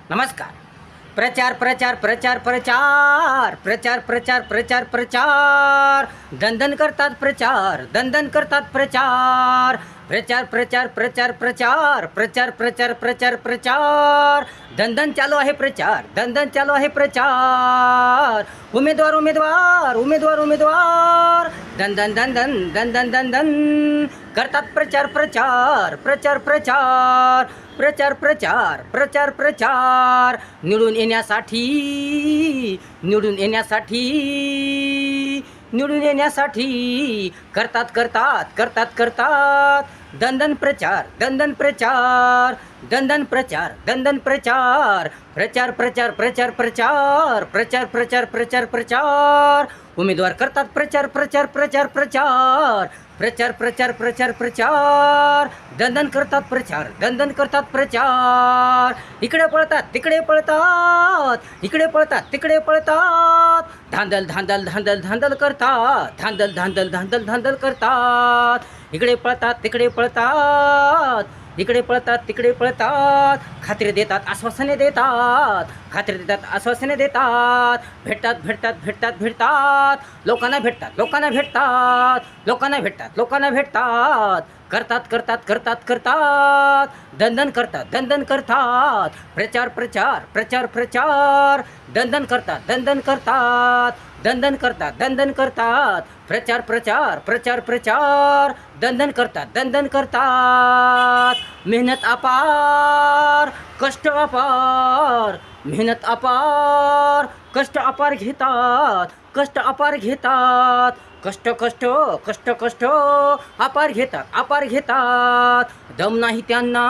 नमस्कार. प्रचार प्रचार प्रचार प्रचार प्रचार प्रचार प्रचार प्रचार दंदन करतात प्रचार, दंदन करतात प्रचार. प्रचार प्रचार प्रचार प्रचार प्रचार प्रचार प्रचार प्रचार दंदन चालू आहे प्रचार, दंदन चालू आहे प्रचार. उमेदवार उमेदवार उमेदवार उमेदवार दंदन दंदन दंदन दंदन करतात प्रचार प्रचार प्रचार प्रचार प्रचार प्रचार प्रचार प्रचार निवडून येण्यासाठी निवडून येण्यासाठी निवडून येण्यासाठी करतात करतात करतात करतात दंदन प्रचार, दंदन प्रचार, दंदन प्रचार, दंदन प्रचार. प्रचार प्रचार प्रचार प्रचार प्रचार प्रचार प्रचार प्रचार उमेदवार करतात प्रचार प्रचार प्रचार प्रचार प्रचार प्रचार प्रचार प्रचार दंदन करतात प्रचार, दंदन करतात प्रचार. इकडे पळतात तिकडे पळतात, इकडे पळतात तिकडे पळतात. धांदल धांदल धांदल धांदल करतात, धांदल धांदल धांदल धांदल करतात. इकडे पळतात तिकडे पळतात, इकडे पळतात तिकडे पळतात. खात्री देतात आश्वासने देतात, खात्री देतात आश्वासने देतात. भेटतात भेटतात भेटतात भेटतात लोकांना भेटतात, लोकांना भेटतात, लोकांना भेटतात, लोकांना भेटतात. करतात करतात करतात करतात दंदन करतात, दंदन करतात. प्रचार प्रचार प्रचार प्रचार दंदन करतात, दंदन करतात. दंदन करतात, दंदन करतात. प्रचार प्रचार प्रचार प्रचार दंदन करतात, दंदन करतात. मेहनत अपार, कष्ट अपार, मेहनत अपार, कष्ट अपार घेतात, कष्ट अपार घेतात. कष्ट कष्ट कष्ट कष्ट अपार घेतात, अपार घेतात. दम नाही त्यांना,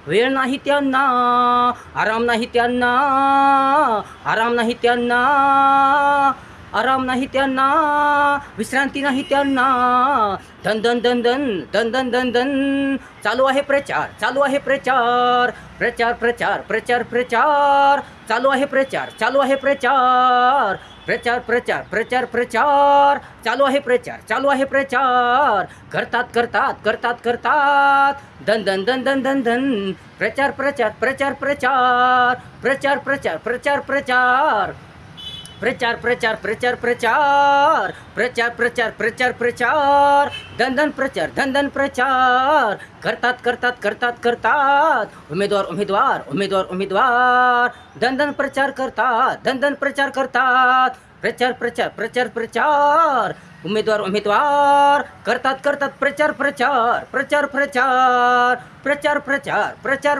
वेळ नाही त्यांना, आराम नाही त्यांना, आराम नाही त्यांना, आराम नाही त्यांना, विश्रांती नाही त्यांना. दंदन दंदन दंदन दंदन चालू आहे प्रचार, चालू आहे प्रचार. प्रचार प्रचार प्रचार प्रचार चालू आहे प्रचार, चालू आहे प्रचार. प्रचार प्रचार प्रचार प्रचार चालू आहे प्रचार, चालू आहे प्रचार. करतात करतात करतात करतात दंदन दंदन दंदन प्रचार प्रचार प्रचार प्रचार प्रचार प्रचार प्रचार प्रचार प्रचार प्रचार प्रचार प्रचार प्रचार प्रचार प्रचार प्रचार दंदन प्रचार, दंदन प्रचार. करतात करतात करतात करतात उमेदवार उमेदवार उमेदवार उमेदवार दंदन प्रचार करतात, दंदन प्रचार करतात. प्रचार प्रचार प्रचार प्रचार उमेदवार उमेदवार करतात करतात प्रचार प्रचार प्रचार प्रचार प्रचार प्रचार प्रचार प्रचार